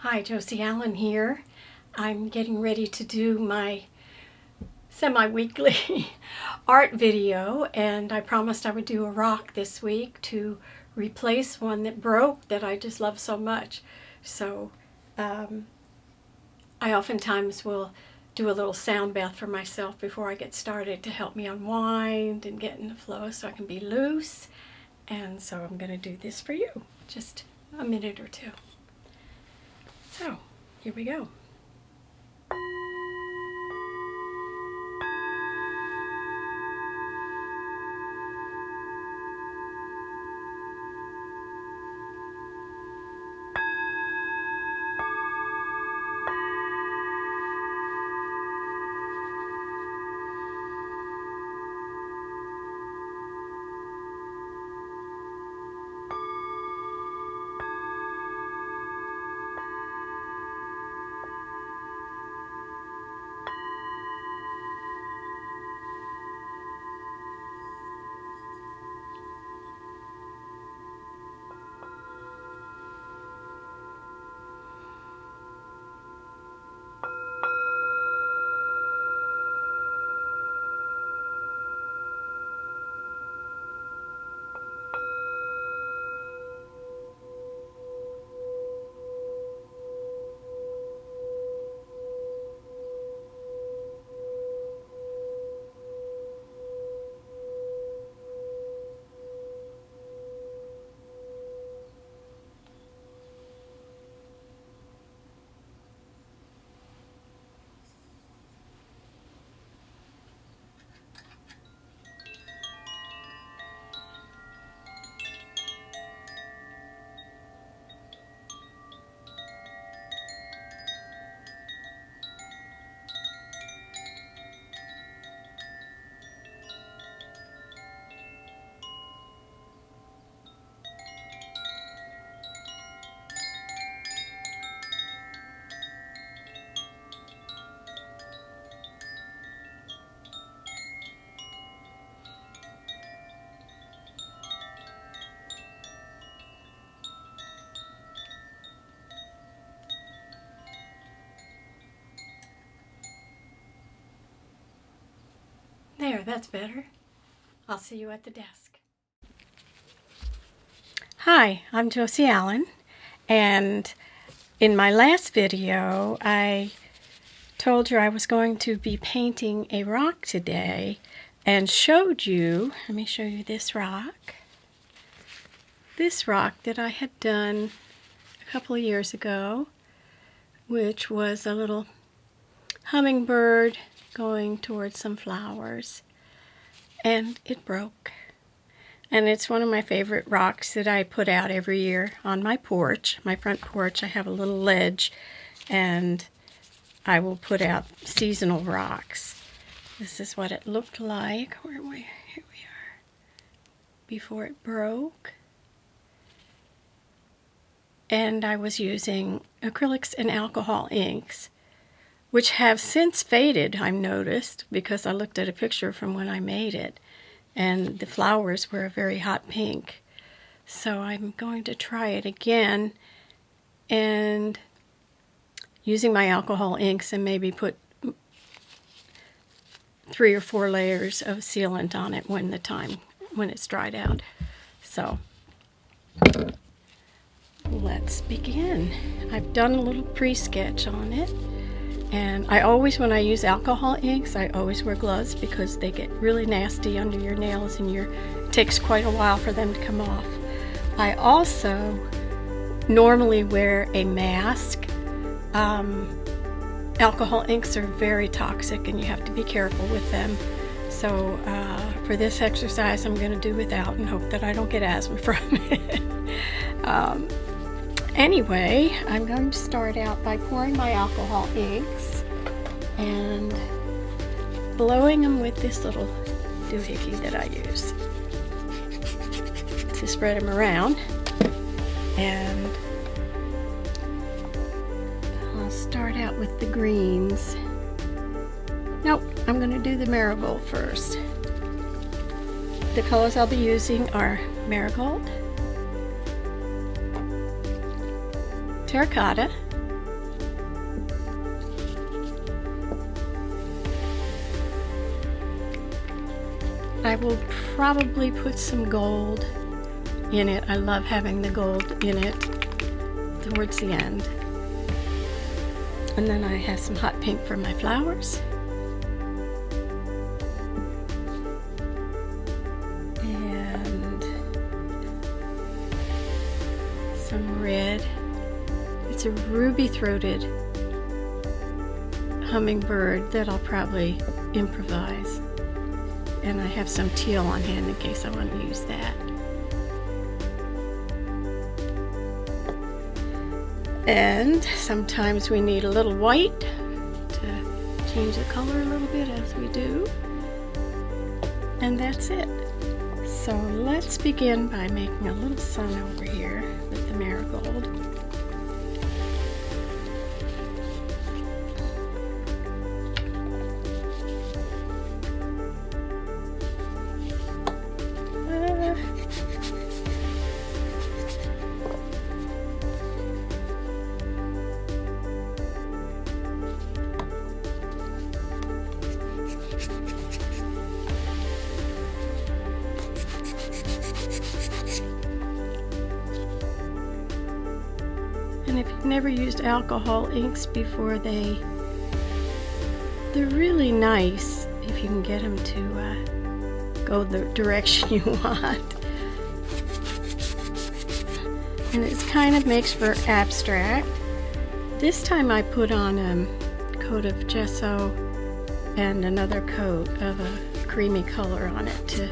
Hi, Josee Allen here. I'm getting ready to do my semi-weekly art video, and I promised I would do a rock this week to replace one that broke that I just love so much. So I oftentimes will do a little sound bath for myself before I get started to help me unwind and get in the flow so I can be loose. And so I'm going to do this for you, just a minute or two. So, here we go. There, that's better. I'll see you at the desk. Hi, I'm Josee Allen, and in my last video I told you I was going to be painting a rock today and showed you, let me show you this rock that I had done a couple of years ago, which was a little hummingbird going towards some flowers, and it broke. And it's one of my favorite rocks that I put out every year on my porch, my front porch. I have a little ledge, and I will put out seasonal rocks. This is what it looked like. Here we are, before it broke. And I was using acrylics and alcohol inks, which have since faded, I've noticed, because I looked at a picture from when I made it, and the flowers were a very hot pink. So I'm going to try it again, and using my alcohol inks, and maybe put 3 or 4 layers of sealant on it when it's dried out. So let's begin. I've done a little pre-sketch on it. And I always, when I use alcohol inks, I always wear gloves because they get really nasty under your nails and it takes quite a while for them to come off. I also normally wear a mask. Alcohol inks are very toxic and you have to be careful with them. So for this exercise I'm going to do without and hope that I don't get asthma from it. Anyway, I'm going to start out by pouring my alcohol inks and blowing them with this little doohickey that I use to spread them around. And I'll start out with the greens. Nope, I'm going to do the marigold first. The colors I'll be using are marigold, terracotta, I will probably put some gold in it. I love having the gold in it towards the end. And then I have some hot pink for my flowers. And some red. It's a ruby-throated hummingbird that I'll probably improvise. And I have some teal on hand in case I want to use that. And sometimes we need a little white to change the color a little bit, as we do. And that's it. So let's begin by making a little sun over here with the marigold. And if you've never used alcohol inks before, they're really nice if you can get them to go the direction you want. And it kind of makes for abstract. This time I put on a coat of gesso and another coat of a creamy color on it to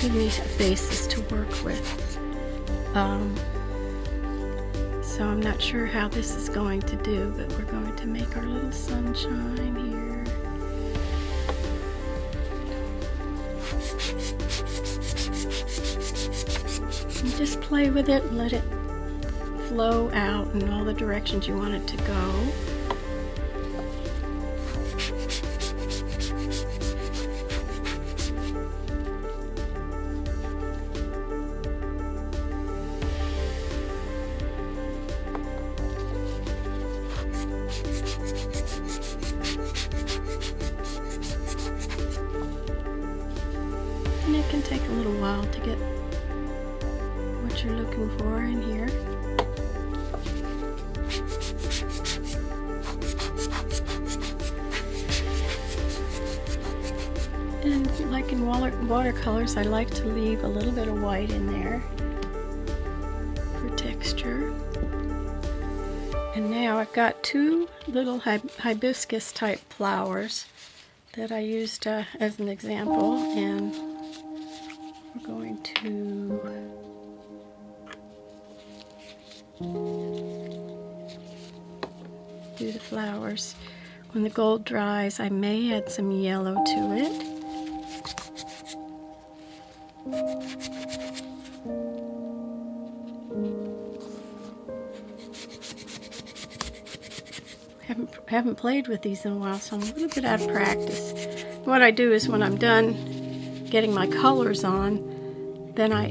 give me a basis to work with. So I'm not sure how this is going to do, but we're going to make our little sunshine here. And just play with it and let it flow out in all the directions you want it to go. And it can take a little while to get what you're looking for in here. And like in watercolors, I like to leave a little bit of white in there for texture. And now I've got two little hibiscus type flowers that I used as an example, and we're going to do the flowers. When the gold dries, I may add some yellow to it. Haven't played with these in a while, so I'm a little bit out of practice. What I do is when I'm done getting my colors on, then I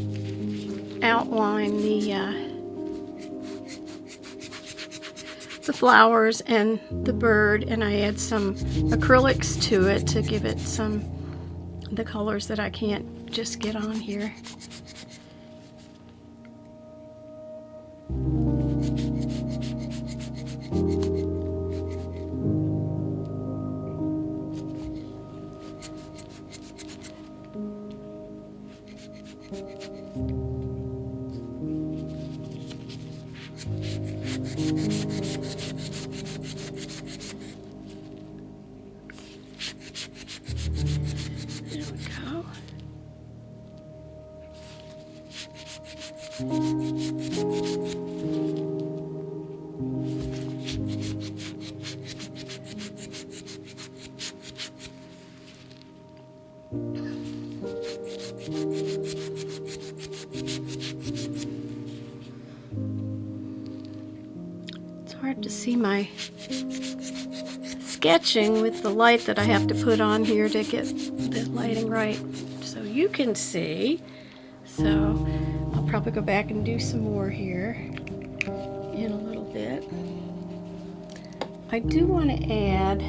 outline the flowers and the bird, and I add some acrylics to it to give it the colors that I can't just get on here. There we go. It's hard to see my sketching with the light that I have to put on here to get the lighting right so you can see. So I'll probably go back and do some more here in a little bit. I do want to add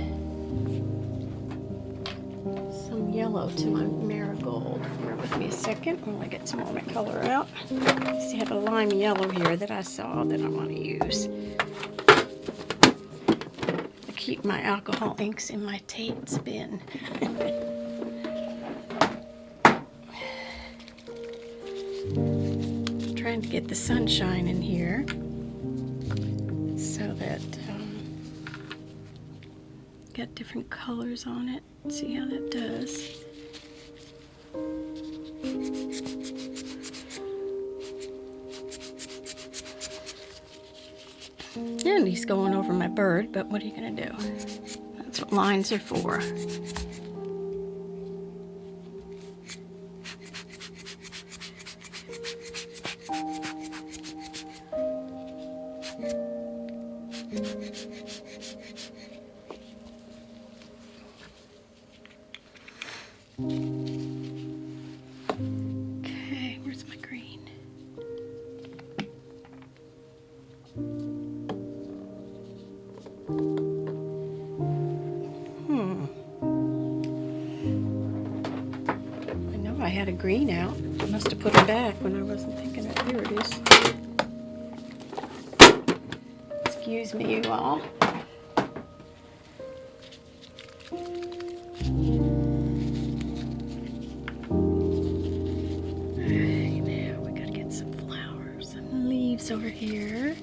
some yellow to my marigold. Bear with me a second while I get some more of my color out. See, I have a lime yellow here that I saw that I want to use. I keep my alcohol inks in my Tate's bin. Trying to get the sunshine in here so that got different colors on it. See how that does. And he's going over my bird, but what are you going to do? That's what lines are for. Okay, where's my green? I know I had a green out. I must have put it back when I wasn't thinking of it. Here it is. Excuse me, you all. Over here.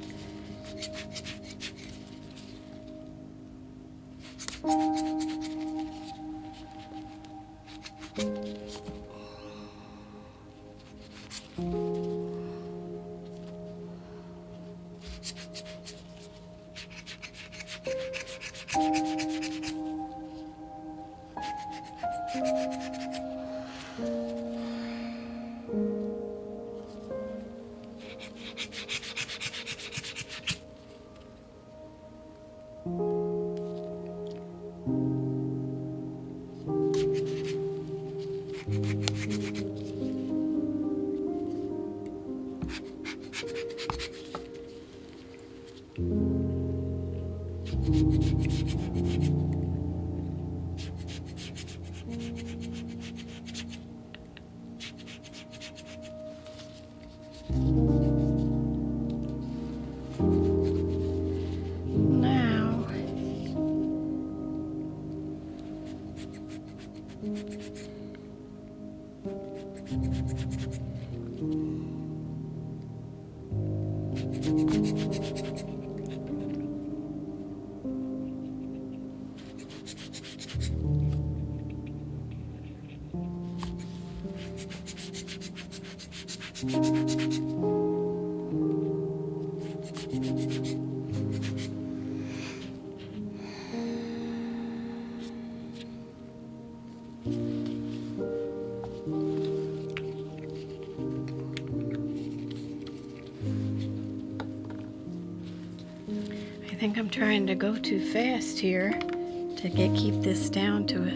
I think I'm trying to go too fast here to keep this down to a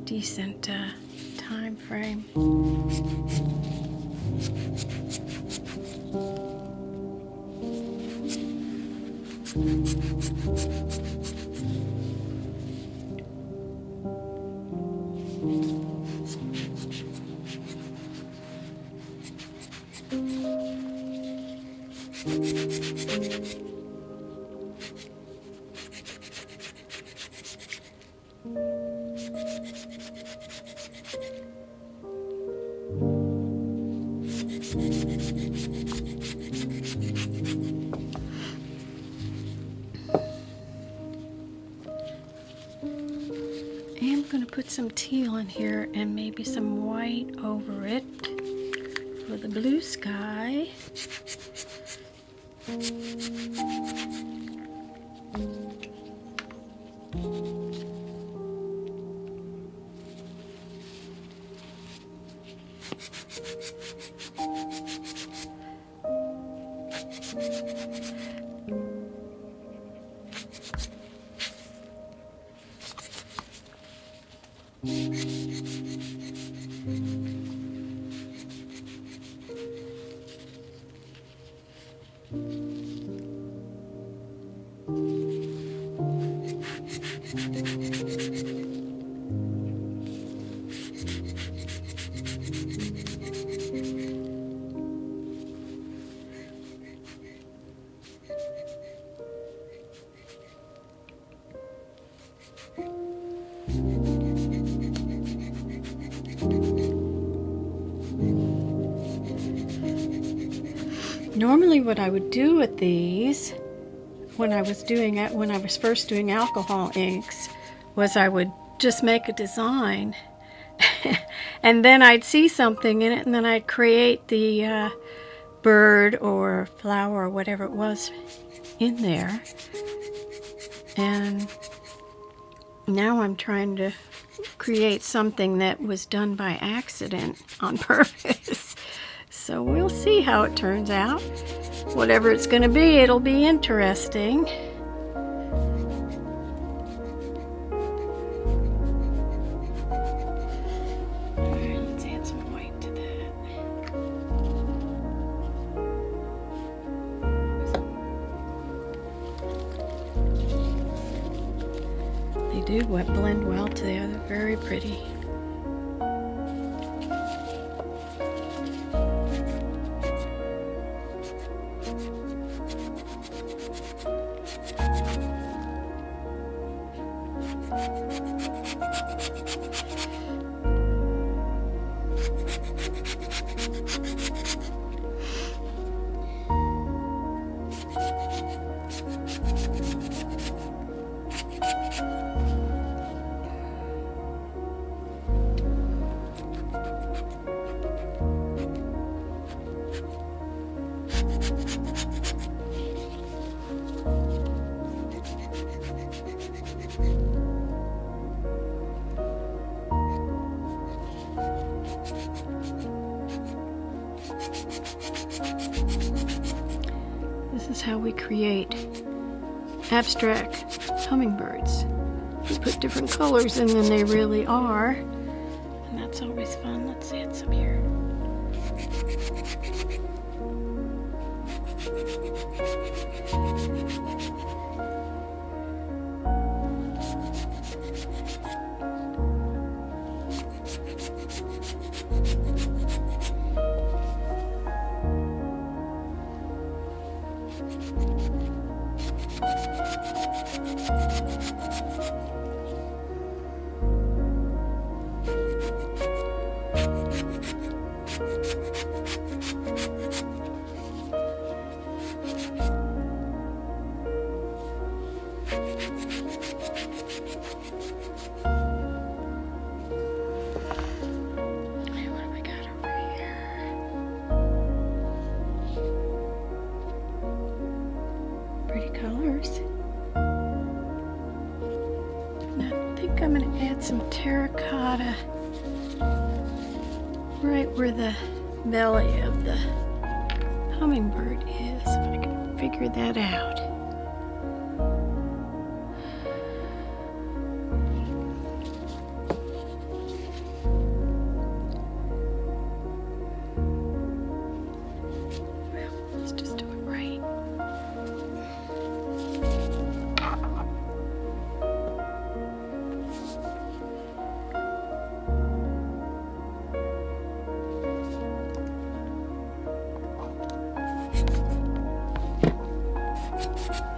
decent time frame. I'm going to put some teal in here and maybe some white over it for the blue sky. Normally what I would do with these when I was first doing alcohol inks was I would just make a design and then I'd see something in it and then I'd create the bird or flower or whatever it was in there. And now I'm trying to create something that was done by accident on purpose. So we'll see how it turns out. Whatever it's going to be, it'll be interesting. Alright, let's add some white to that. They do blend well together, very pretty. This is how we create abstract hummingbirds. We put different colors in than they really are, and that's always fun. Let's add some here. Colors. And I think I'm going to add some terracotta right where the belly of the hummingbird is, if I can figure that out. Well, let's just do it right.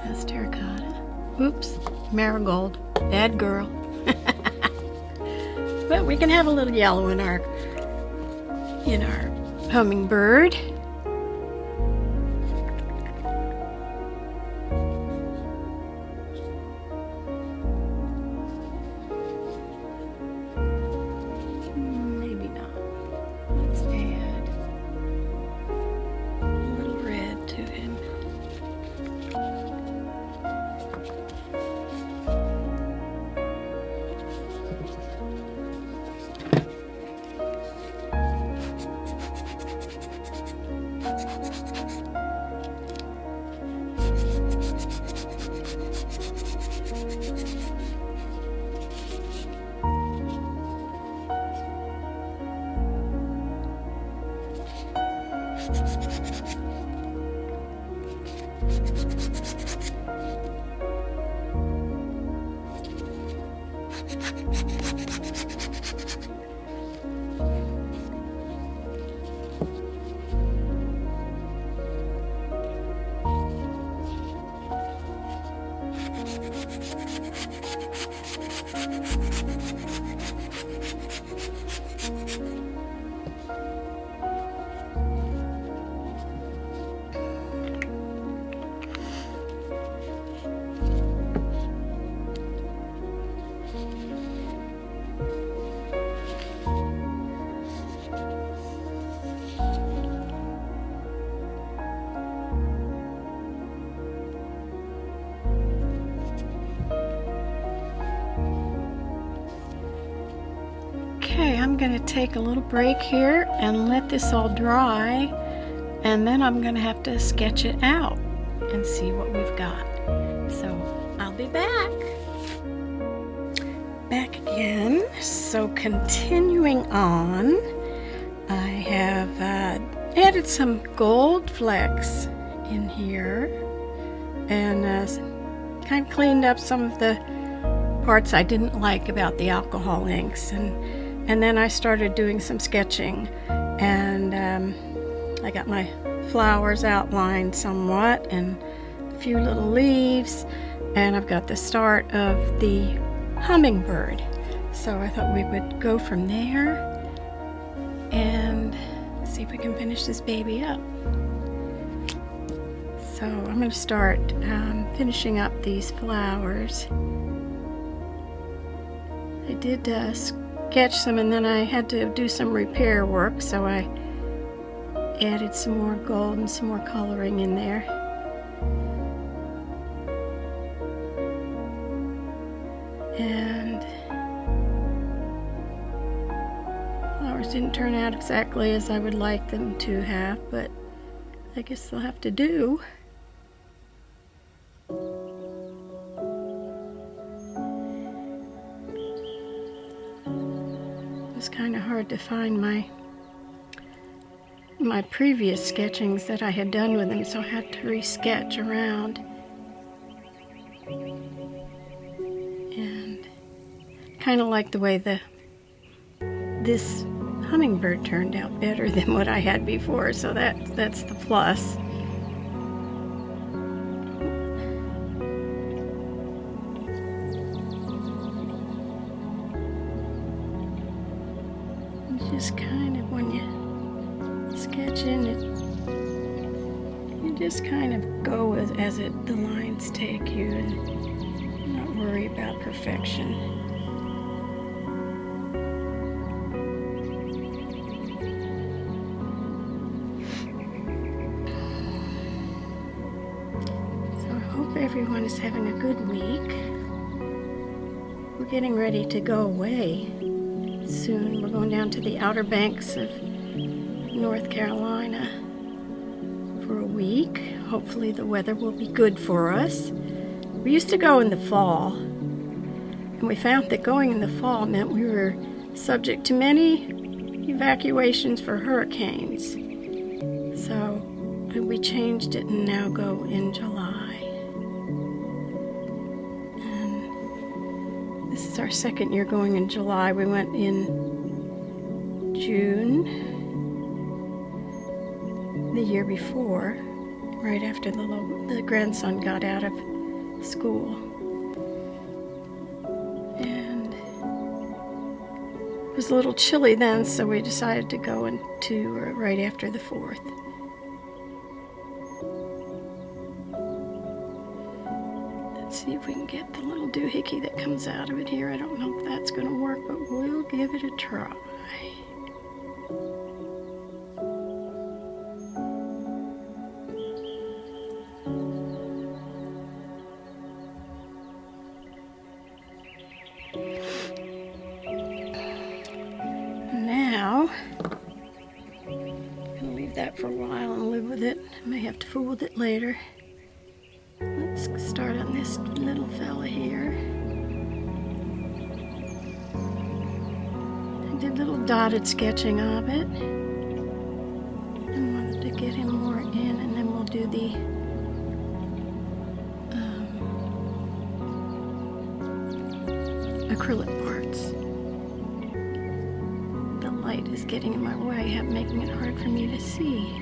That's terracotta. Oops, marigold. Bad girl. But we can have a little yellow in our hummingbird. Maybe not. Let's add a little red to him. Okay, I'm going to take a little break here and let this all dry, and then I'm going to have to sketch it out and see what we've got. So I'll be back. Back again. So continuing on, I have added some gold flecks in here and kind of cleaned up some of the parts I didn't like about the alcohol inks, and then I started doing some sketching, and I got my flowers outlined somewhat and a few little leaves, and I've got the start of the hummingbird. So I thought we would go from there and see if we can finish this baby up. So I'm going to start finishing up these flowers. I did sketch some, and then I had to do some repair work, so I added some more gold and some more coloring in there. And flowers didn't turn out exactly as I would like them to have, but I guess they'll have to do. It's kind of hard to find my previous sketchings that I had done with them, so I had to re-sketch around. And kind of like the way this hummingbird turned out better than what I had before, so that's the plus. Just kind of, when you sketch in it, you just kind of go as the lines take you, and not worry about perfection. So I hope everyone is having a good week. We're getting ready to go away soon. We're going down to the Outer Banks of North Carolina for a week. Hopefully the weather will be good for us. We used to go in the fall, and we found that going in the fall meant we were subject to many evacuations for hurricanes. So we changed it and now go in July. And this is our second year going in July. We went in June the year before, right after the grandson got out of school. And it was a little chilly then, so we decided to go into right after the 4th. Let's see if we can get the little doohickey that comes out of it here. I don't know if that's going to work, but we'll give it a try. Now, I'm going to leave that for a while and live with it. I may have to fool with it later. Let's start on this little fella here. I did little dotted sketching of it. I wanted to get him more in, and then we'll do the acrylic parts. The light is getting in my way, making it hard for me to see.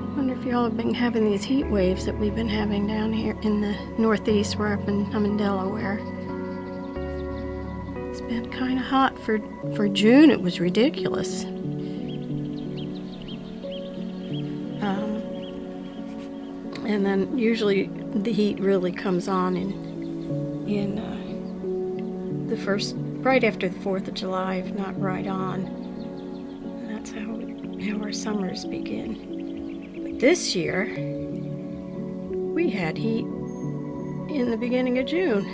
I wonder if y'all have been having these heat waves that we've been having down here in the Northeast, where I'm in Delaware. It's been kind of hot for June. It was ridiculous. And then usually the heat really comes on in the first, right after the 4th of July, if not right on. And that's how our summers begin. But this year, we had heat in the beginning of June.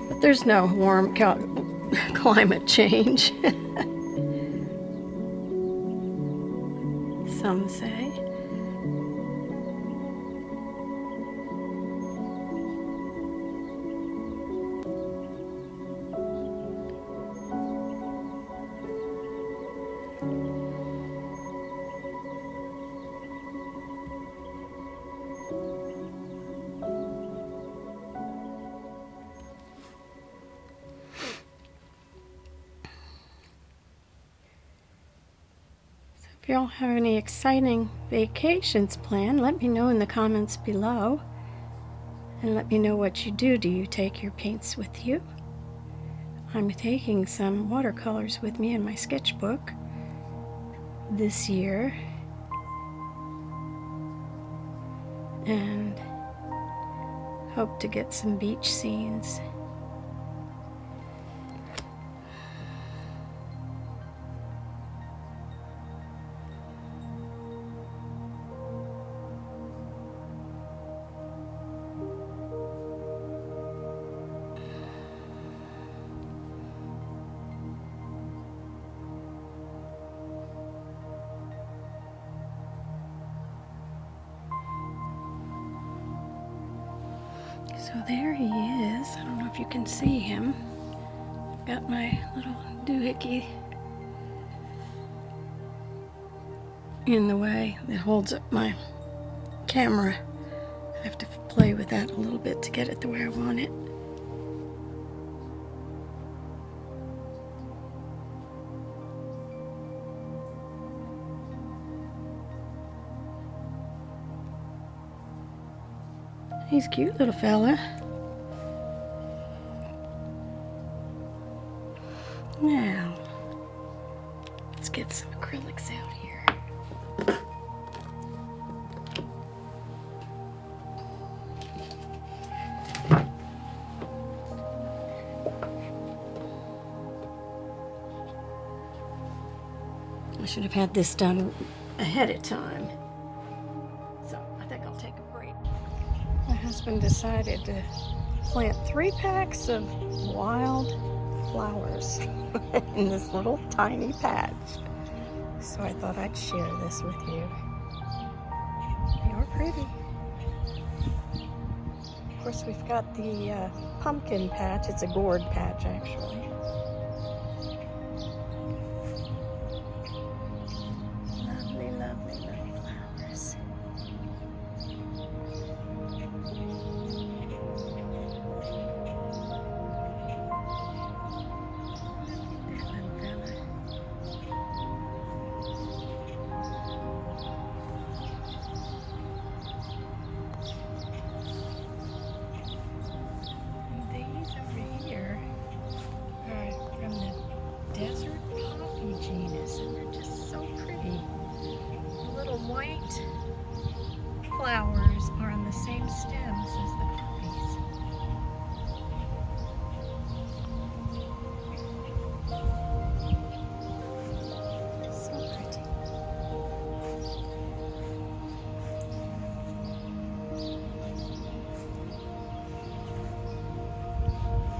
But there's no warm climate change, some say. If y'all have any exciting vacations planned, let me know in the comments below. And let me know what you do. Do you take your paints with you? I'm taking some watercolors with me in my sketchbook this year. And hope to get some beach scenes. So there he is. I don't know if you can see him. Got my little doohickey in the way that holds up my camera. I have to play with that a little bit to get it the way I want it. He's a cute little fella. Now, let's get some acrylics out here. I should have had this done ahead of time. So I think I'll take a break. My husband decided to plant 3 packs of wild flowers in this little tiny patch. So I thought I'd share this with you. They are pretty. Of course, we've got the pumpkin patch. It's a gourd patch, actually. Lovely, lovely little flowers. Desert poppy genus, and they're just so pretty. The little white flowers are on the same stems as the poppies. So pretty.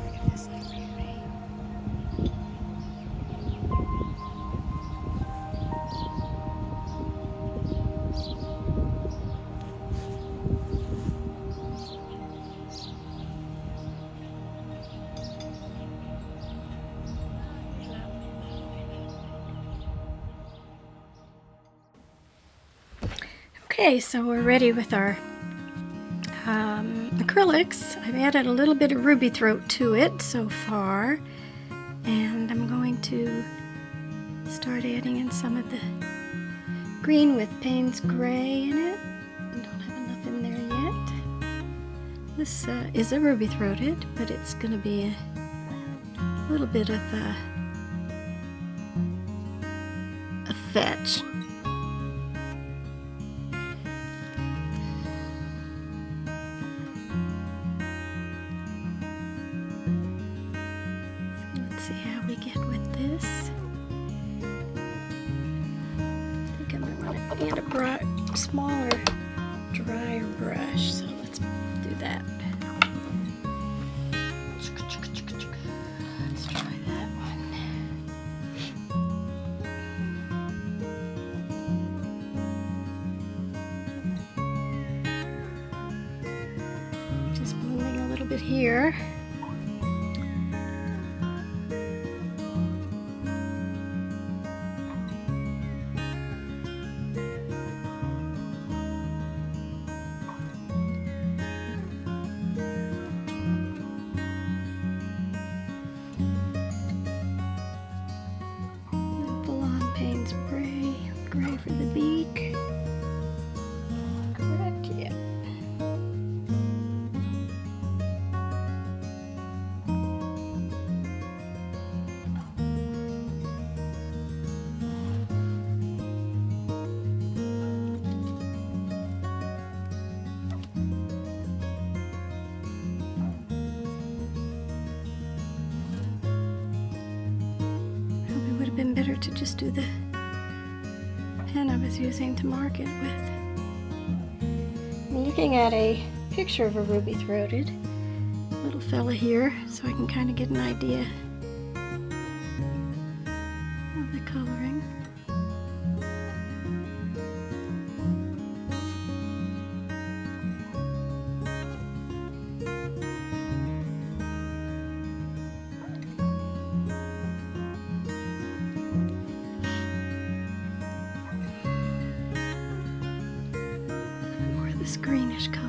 Look at this little beauty. Okay, so we're ready with our acrylics. I've added a little bit of ruby throat to it so far, and I'm going to start adding in some of the green with Payne's Gray in it. I don't have enough in there yet. This is a ruby throated, but it's going to be a little bit of a fetch. and a smaller, drier brush. So let's do that. Let's try that one. Just blending a little bit here. Payne's gray for the beak. Correct, yeah. It would have been better to just do the pen I was using to mark it with. I'm looking at a picture of a ruby-throated little fella here, so I can kind of get an idea of the coloring. This greenish color.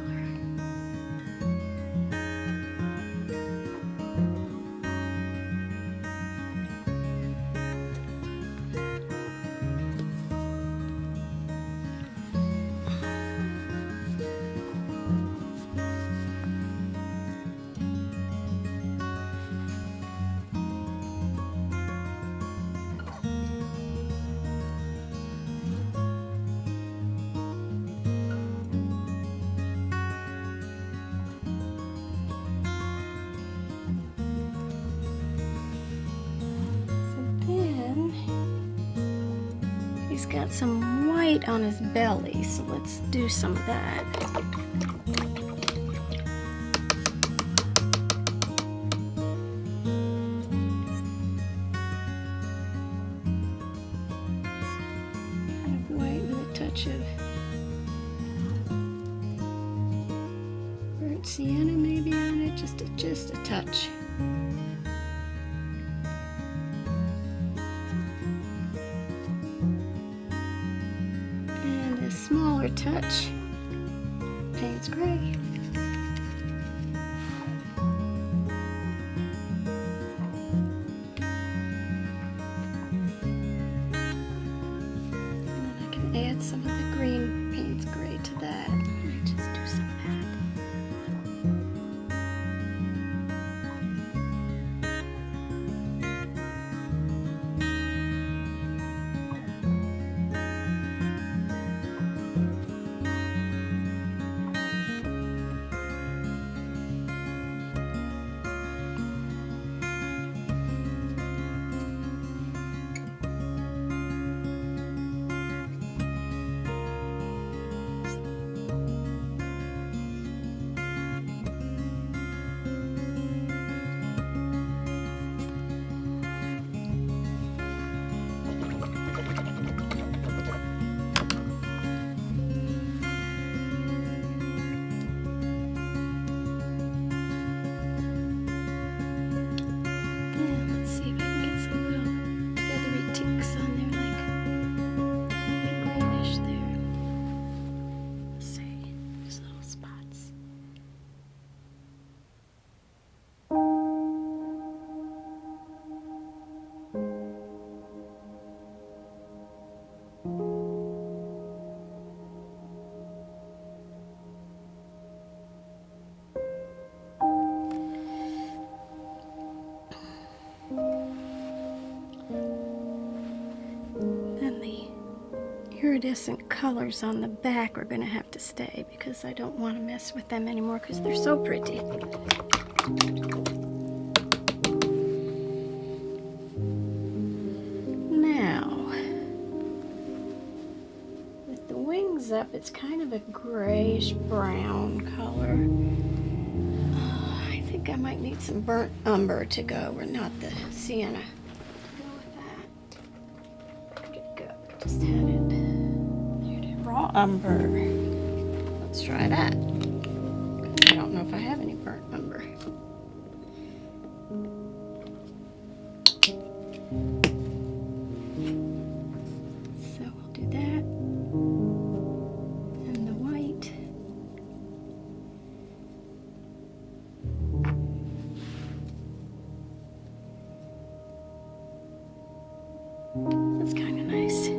He's got some white on his belly, so let's do some of that. Kind of white with a touch of burnt sienna maybe on it, just a touch. Smaller touch, Payne's gray. And then I can add some of the green Payne's gray to that. Just do some of that. Iridescent colors on the back are going to have to stay because I don't want to mess with them anymore because they're so pretty. Now, with the things up, it's kind of a grayish brown color. I think I might need some burnt umber to go, or not the sienna. Go with that. Where'd it go? I just had it. There it is. Raw umber. Let's try that. I don't know if I have any burnt umber. So we'll do that. And the white. That's kind of nice.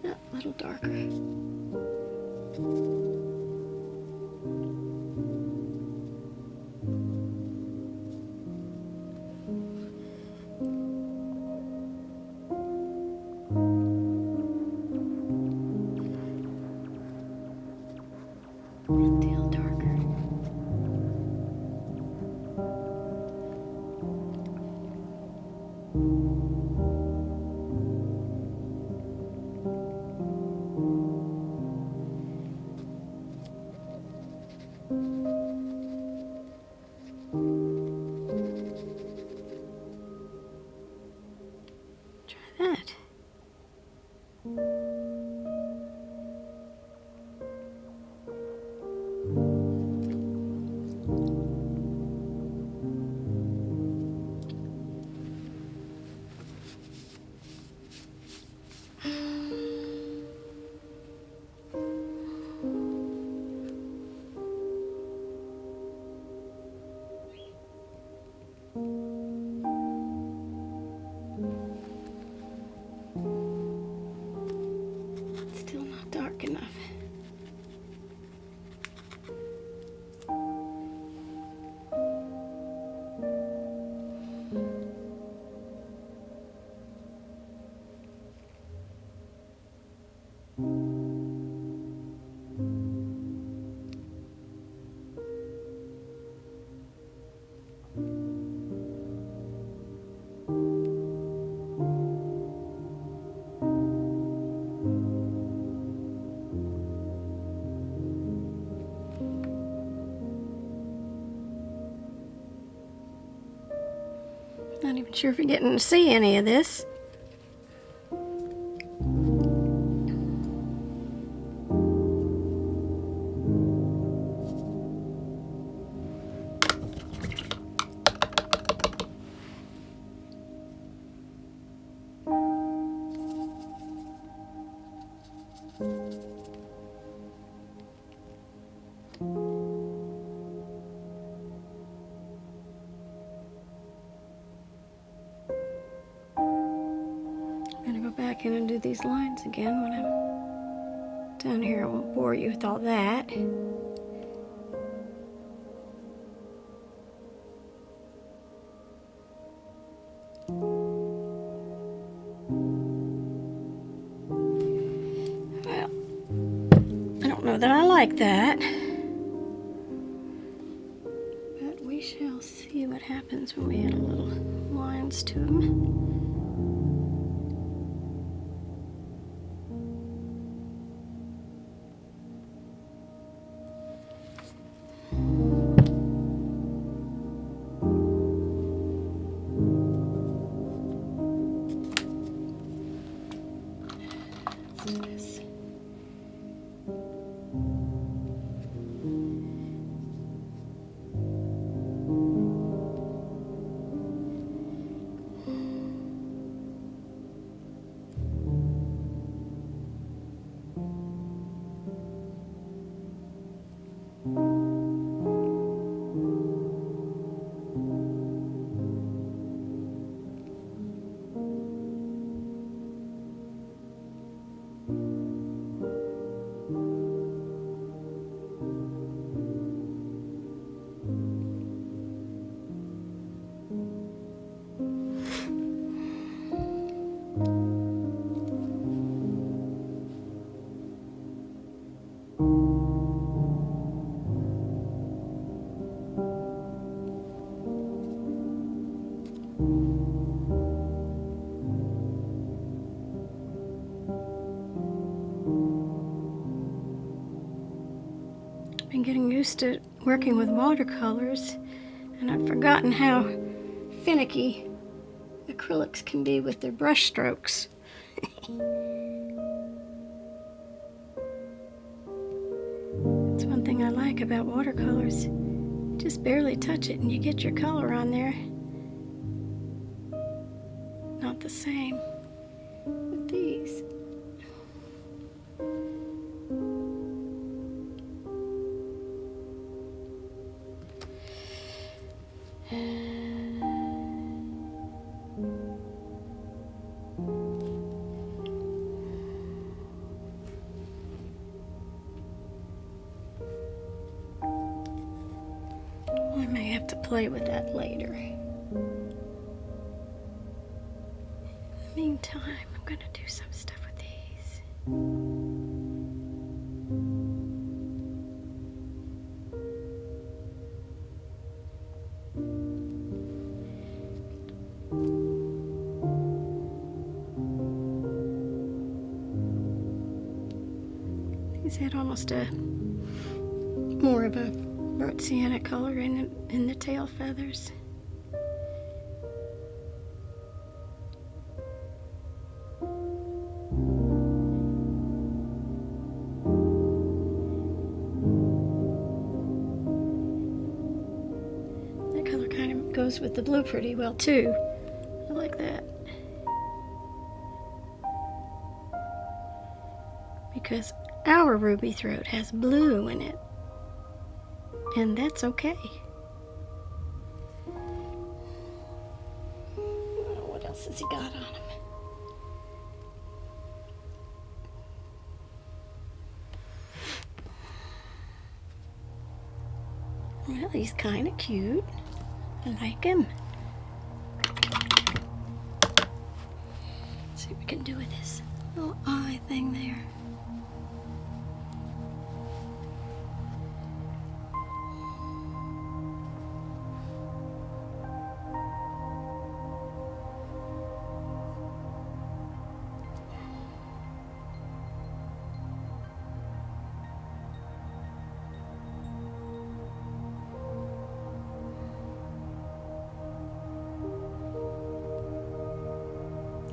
Oh, a little darker. A deal darker. Try that. Still not dark enough. Not even sure if you're getting to see any of this. I'm gonna go back in and do these lines again when I'm down here. I won't bore you with all that. Well, I don't know that I like that, but we shall see what happens when we add a little lines to them. getting used to working with watercolors, and I've forgotten how finicky acrylics can be with their brush strokes. That's one thing I like about watercolors. Just barely touch it and you get your color on there. Not the same with these. I may have to play with that later. In the meantime, I'm going to do some stuff with these. These had almost a more of a burnt sienna color in the tail feathers. That color kind of goes with the blue pretty well too. I like that. Because our ruby throat has blue in it. And that's okay. Oh, what else has he got on him? Well, he's kind of cute. I like him. Let's see what we can do with this little eye thing there.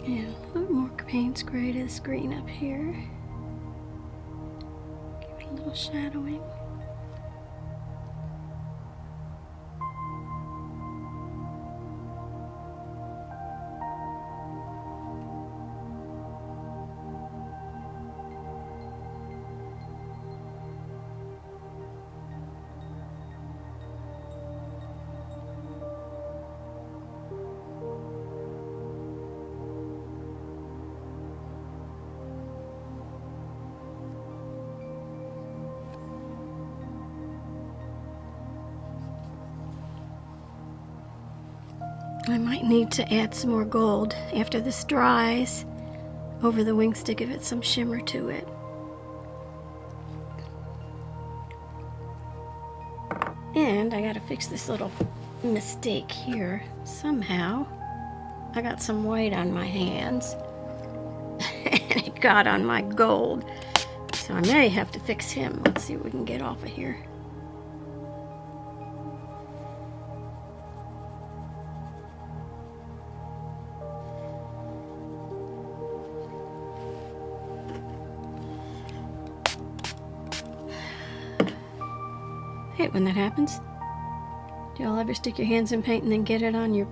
Yeah, a little more Payne's Gray to this green up here. Give it a little shadowing. I might need to add some more gold after this dries over the wings to give it some shimmer to it. And I gotta fix this little mistake here somehow. I got some white on my hands and it got on my gold. So I may have to fix him. Let's see what we can get off of here. I hate when that happens. Do y'all ever stick your hands in paint and then get it on your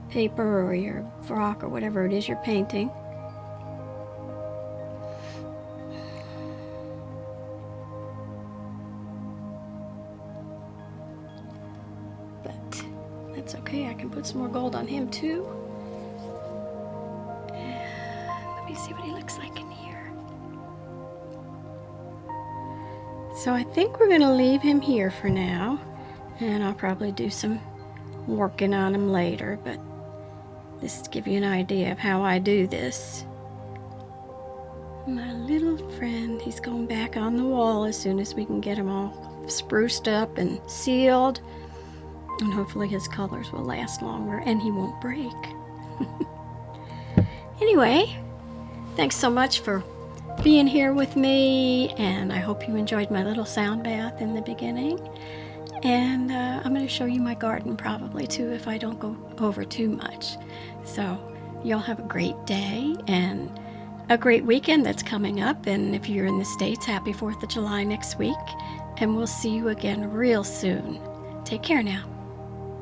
paper or your frock or whatever it is you're painting? But that's okay. I can put some more gold on him too. Let me see what he looks like in here. So I think we're going to leave him here for now, and I'll probably do some working on him later, but this to give you an idea of how I do this. My little friend, he's going back on the wall as soon as we can get him all spruced up and sealed, and hopefully his colors will last longer and he won't break. Anyway, thanks so much for being here with me, and I hope you enjoyed my little sound bath in the beginning. And I'm going to show you my garden probably too if I don't go over too much. So y'all have a great day and a great weekend that's coming up. And if you're in the States, happy 4th of July next week. And we'll see you again real soon. Take care now.